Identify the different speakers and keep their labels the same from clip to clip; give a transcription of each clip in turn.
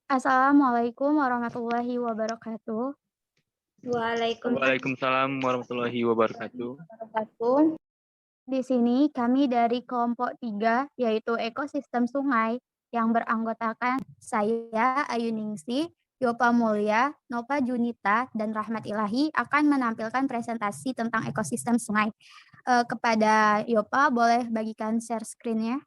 Speaker 1: Assalamualaikum warahmatullahi wabarakatuh.
Speaker 2: Waalaikumsalam
Speaker 3: Waalaikumsalam warahmatullahi wabarakatuh.
Speaker 2: warahmatullahi.
Speaker 1: Di sini kami dari kelompok 3, yaitu ekosistem sungai, yang beranggotakan saya, Ayu Ningsih, Yopa Mulya, Nova Junita, dan Rahmat Ilahi akan menampilkan presentasi tentang ekosistem sungai. Kepada Yopa, boleh bagikan share screen-nya?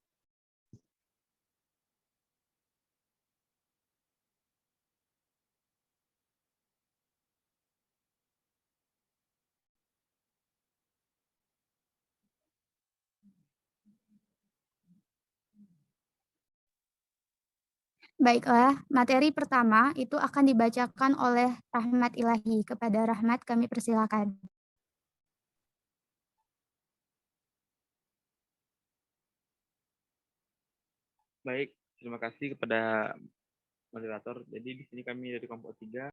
Speaker 1: Baiklah, materi pertama itu akan dibacakan oleh Rahmat Ilahi. Kepada Rahmat kami persilakan.
Speaker 3: Baik, terima kasih kepada moderator. Jadi di sini kami dari kelompok 3,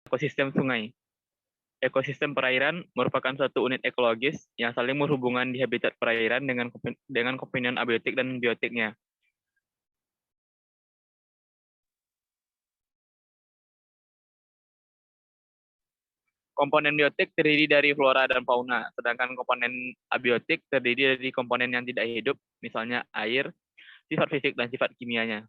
Speaker 3: ekosistem sungai. Ekosistem perairan merupakan suatu unit ekologis yang saling berhubungan di habitat perairan dengan komponen abiotik dan biotiknya. Komponen biotik terdiri dari flora dan fauna, sedangkan komponen abiotik terdiri dari komponen yang tidak hidup, misalnya air, sifat fisik, dan sifat kimianya.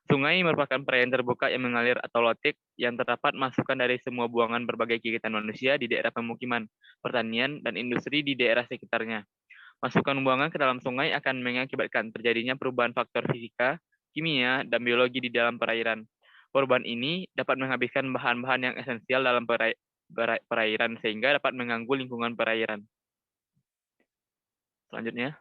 Speaker 3: Sungai merupakan perairan terbuka yang mengalir atau lotik yang terdapat masukan dari semua buangan berbagai kegiatan manusia di daerah pemukiman, pertanian, dan industri di daerah sekitarnya. Masukan buangan ke dalam sungai akan mengakibatkan terjadinya perubahan faktor fisika, kimia, dan biologi di dalam perairan. Perubahan ini dapat menghabiskan bahan-bahan yang esensial dalam perairan sehingga dapat mengganggu lingkungan perairan. Selanjutnya.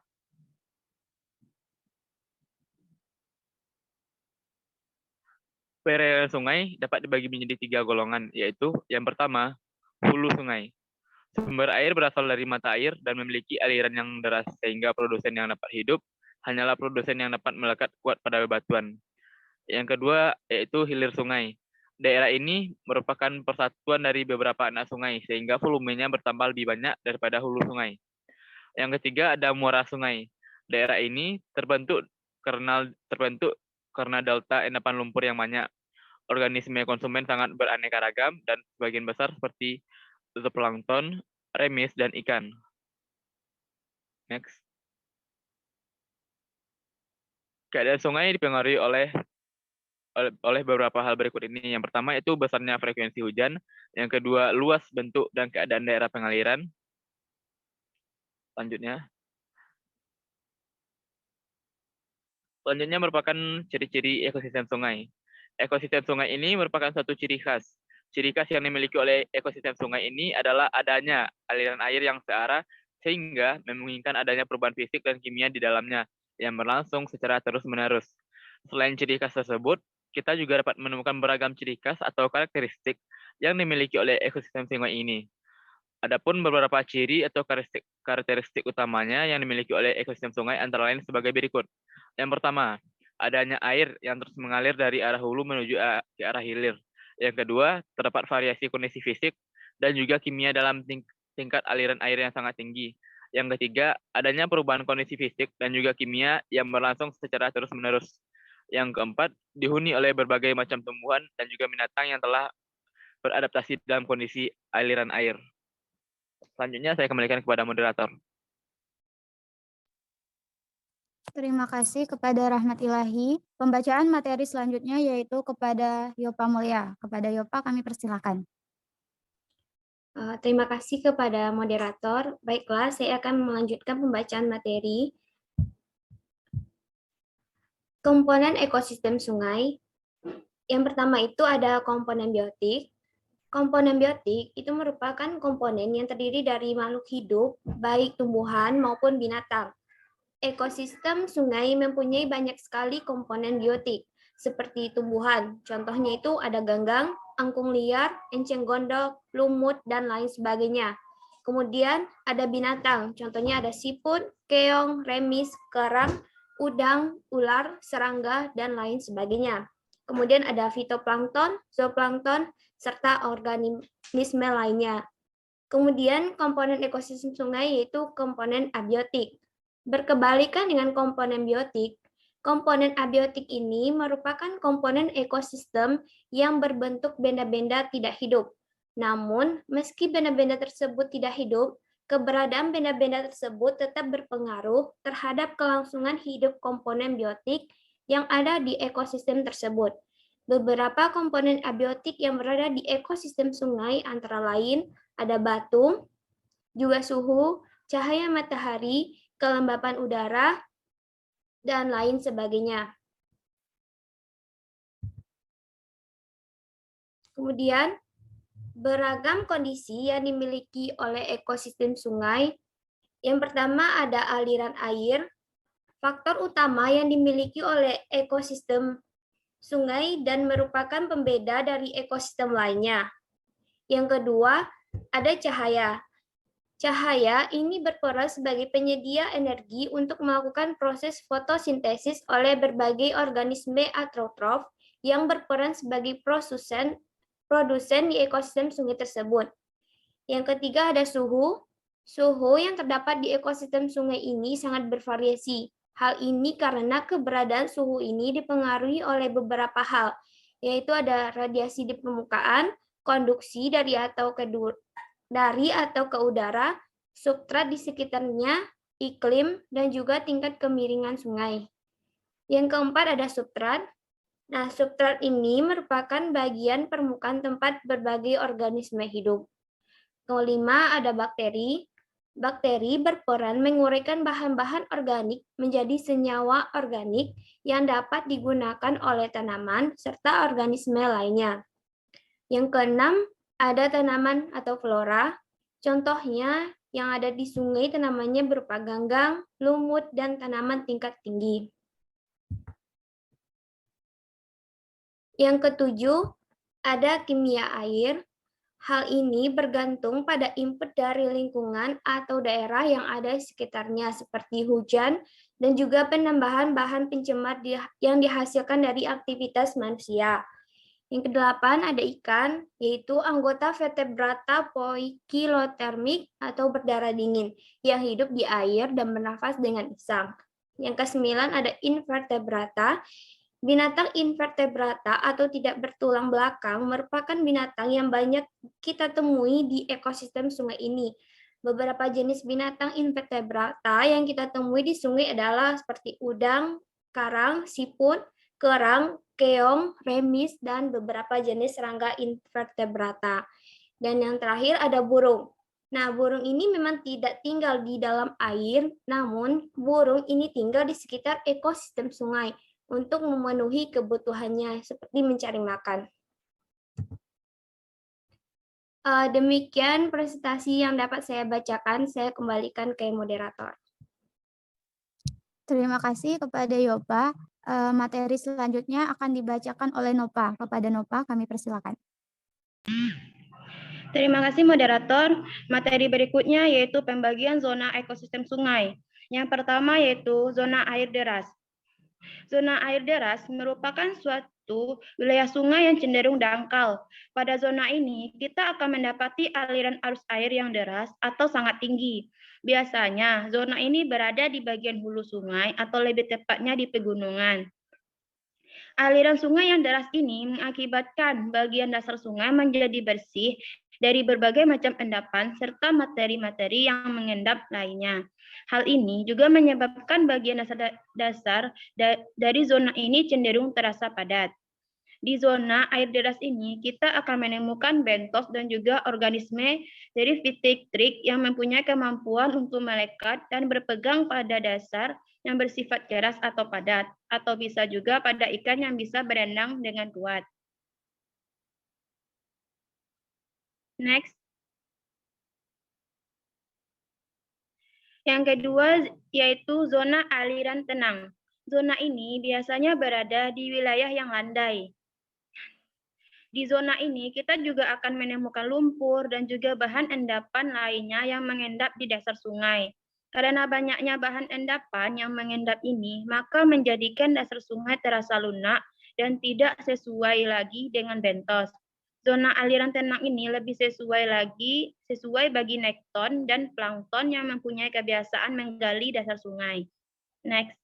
Speaker 3: Perairan sungai dapat dibagi menjadi 3 golongan, yaitu yang pertama, hulu sungai. Sumber air berasal dari mata air dan memiliki aliran yang deras, sehingga produsen yang dapat hidup hanyalah produsen yang dapat melekat kuat pada bebatuan. Yang kedua, yaitu hilir sungai. Daerah ini merupakan persatuan dari beberapa anak sungai, sehingga volumenya bertambah lebih banyak daripada hulu sungai. Yang ketiga, ada muara sungai. Daerah ini terbentuk karena delta endapan lumpur yang banyak. Organisme konsumen sangat beraneka ragam dan sebagian besar seperti zooplankton, remis, dan ikan. Next. Keadaan sungai dipengaruhi oleh beberapa hal berikut ini. Yang pertama itu besarnya frekuensi hujan. Yang kedua, luas bentuk dan keadaan daerah pengaliran. Selanjutnya merupakan ciri-ciri ekosistem sungai. Ekosistem sungai ini merupakan suatu ciri khas. Ciri khas yang dimiliki oleh ekosistem sungai ini adalah adanya aliran air yang searah sehingga memungkinkan adanya perubahan fisik dan kimia di dalamnya yang berlangsung secara terus-menerus. Selain ciri khas tersebut, kita juga dapat menemukan beragam ciri khas atau karakteristik yang dimiliki oleh ekosistem sungai ini. Adapun beberapa ciri atau karakteristik utamanya yang dimiliki oleh ekosistem sungai antara lain sebagai berikut. Yang pertama, adanya air yang terus mengalir dari arah hulu menuju ke arah hilir. Yang kedua, terdapat variasi kondisi fisik dan juga kimia dalam tingkat aliran air yang sangat tinggi. Yang ketiga, adanya perubahan kondisi fisik dan juga kimia yang berlangsung secara terus-menerus. Yang keempat, dihuni oleh berbagai macam tumbuhan dan juga binatang yang telah beradaptasi dalam kondisi aliran air. Selanjutnya saya kembalikan kepada moderator.
Speaker 1: Terima kasih kepada Rahmat Ilahi. Pembacaan materi selanjutnya yaitu kepada Yopa Mulya. Kepada Yopa kami persilakan.
Speaker 2: Terima kasih kepada moderator. Baiklah, saya akan melanjutkan pembacaan materi. Komponen ekosistem sungai. Yang pertama itu ada komponen biotik. Komponen biotik itu merupakan komponen yang terdiri dari makhluk hidup, baik tumbuhan maupun binatang. Ekosistem sungai mempunyai banyak sekali komponen biotik, seperti tumbuhan. Contohnya itu ada ganggang, angkung liar, enceng gondok, lumut, dan lain sebagainya. Kemudian ada binatang, contohnya ada siput, keong, remis, kerang, udang, ular, serangga, dan lain sebagainya. Kemudian ada fitoplankton, zooplankton, serta organisme lainnya. Kemudian komponen ekosistem sungai yaitu komponen abiotik. Berkebalikan dengan komponen biotik, Komponen abiotik ini merupakan komponen ekosistem yang berbentuk benda-benda tidak hidup. Namun, meski benda-benda tersebut tidak hidup, keberadaan benda-benda tersebut tetap berpengaruh terhadap kelangsungan hidup komponen biotik yang ada di ekosistem tersebut. Beberapa komponen abiotik yang berada di ekosistem sungai antara lain ada batu, juga suhu, cahaya matahari, kelembapan udara, dan lain sebagainya. Kemudian, beragam kondisi yang dimiliki oleh ekosistem sungai. Yang pertama ada aliran air. Faktor utama yang dimiliki oleh ekosistem sungai dan merupakan pembeda dari ekosistem lainnya. Yang kedua, ada cahaya. Cahaya ini berperan sebagai penyedia energi untuk melakukan proses fotosintesis oleh berbagai organisme autotrof yang berperan sebagai produsen di ekosistem sungai tersebut. Yang ketiga ada suhu. Suhu yang terdapat di ekosistem sungai ini sangat bervariasi. Hal ini karena keberadaan suhu ini dipengaruhi oleh beberapa hal, yaitu ada radiasi di permukaan, konduksi dari atau ke udara, substrat di sekitarnya, iklim, dan juga tingkat kemiringan sungai. Yang keempat ada substrat. Nah, substrat ini merupakan bagian permukaan tempat berbagai organisme hidup. Kelima ada bakteri. Bakteri berperan menguraikan bahan-bahan organik menjadi senyawa organik yang dapat digunakan oleh tanaman serta organisme lainnya. Yang keenam, ada tanaman atau flora. Contohnya yang ada di sungai tanamannya berupa ganggang, lumut, dan tanaman tingkat tinggi. Yang ketujuh, ada kimia air. Hal ini bergantung pada input dari lingkungan atau daerah yang ada di sekitarnya, seperti hujan dan juga penambahan bahan pencemar yang dihasilkan dari aktivitas manusia. Yang kedelapan ada ikan, yaitu anggota vertebrata poikilotermik atau berdarah dingin, yang hidup di air dan bernafas dengan isang. Yang kesembilan ada invertebrata. Binatang invertebrata atau tidak bertulang belakang merupakan binatang yang banyak kita temui di ekosistem sungai ini. Beberapa jenis binatang invertebrata yang kita temui di sungai adalah seperti udang, karang, siput, kerang, keong, remis, dan beberapa jenis serangga invertebrata. Dan yang terakhir ada burung. Nah, burung ini memang tidak tinggal di dalam air, namun burung ini tinggal di sekitar ekosistem sungai untuk memenuhi kebutuhannya seperti mencari makan. Demikian presentasi yang dapat saya bacakan. Saya kembalikan ke moderator.
Speaker 1: Terima kasih kepada Yopa. Materi selanjutnya akan dibacakan oleh Nopa. Kepada Nopa kami persilakan.
Speaker 4: Terima kasih moderator. Materi berikutnya yaitu pembagian zona ekosistem sungai. Yang pertama yaitu zona air deras. Zona air deras merupakan suatu wilayah sungai yang cenderung dangkal. Pada zona ini, kita akan mendapati aliran arus air yang deras atau sangat tinggi. Biasanya, zona ini berada di bagian hulu sungai atau lebih tepatnya di pegunungan. Aliran sungai yang deras ini mengakibatkan bagian dasar sungai menjadi bersih dari berbagai macam endapan serta materi-materi yang mengendap lainnya. Hal ini juga menyebabkan bagian dasar dari zona ini cenderung terasa padat. Di zona air deras ini, kita akan menemukan bentos dan juga organisme dari fitik-trik yang mempunyai kemampuan untuk melekat dan berpegang pada dasar yang bersifat keras atau padat, atau bisa juga pada ikan yang bisa berenang dengan kuat. Next. Yang kedua yaitu zona aliran tenang. Zona ini biasanya berada di wilayah yang landai. Di zona ini kita juga akan menemukan lumpur dan juga bahan endapan lainnya yang mengendap di dasar sungai. Karena banyaknya bahan endapan yang mengendap ini, maka menjadikan dasar sungai terasa lunak dan tidak sesuai lagi dengan bentos. Zona aliran tenang ini lebih sesuai bagi nekton dan plankton yang mempunyai kebiasaan menggali dasar sungai. Next.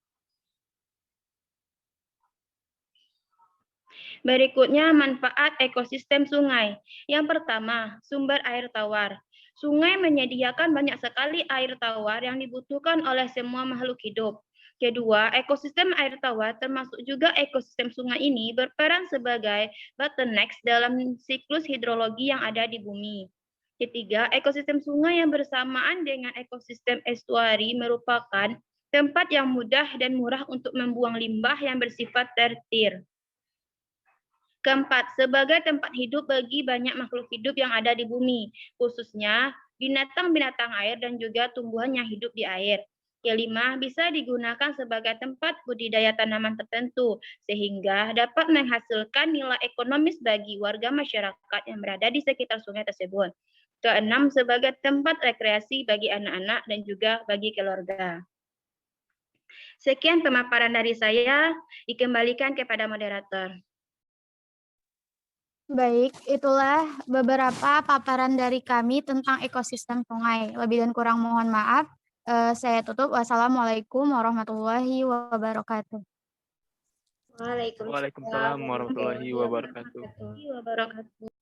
Speaker 4: Berikutnya, manfaat ekosistem sungai. Yang pertama, sumber air tawar. Sungai menyediakan banyak sekali air tawar yang dibutuhkan oleh semua makhluk hidup. Kedua, ekosistem air tawar termasuk juga ekosistem sungai ini berperan sebagai bottlenecks dalam siklus hidrologi yang ada di bumi. Ketiga, ekosistem sungai yang bersamaan dengan ekosistem estuari merupakan tempat yang mudah dan murah untuk membuang limbah yang bersifat tertier. Keempat, sebagai tempat hidup bagi banyak makhluk hidup yang ada di bumi, khususnya binatang-binatang air dan juga tumbuhan yang hidup di air. Kelima, bisa digunakan sebagai tempat budidaya tanaman tertentu, sehingga dapat menghasilkan nilai ekonomis bagi warga masyarakat yang berada di sekitar sungai tersebut. Keenam, sebagai tempat rekreasi bagi anak-anak dan juga bagi keluarga. Sekian pemaparan dari saya, dikembalikan kepada moderator.
Speaker 1: Baik, itulah beberapa paparan dari kami tentang ekosistem sungai. Lebih dan kurang mohon maaf. Saya tutup. Wassalamualaikum warahmatullahi wabarakatuh.
Speaker 3: Waalaikumsalam warahmatullahi wabarakatuh.
Speaker 4: Wabarakatuh.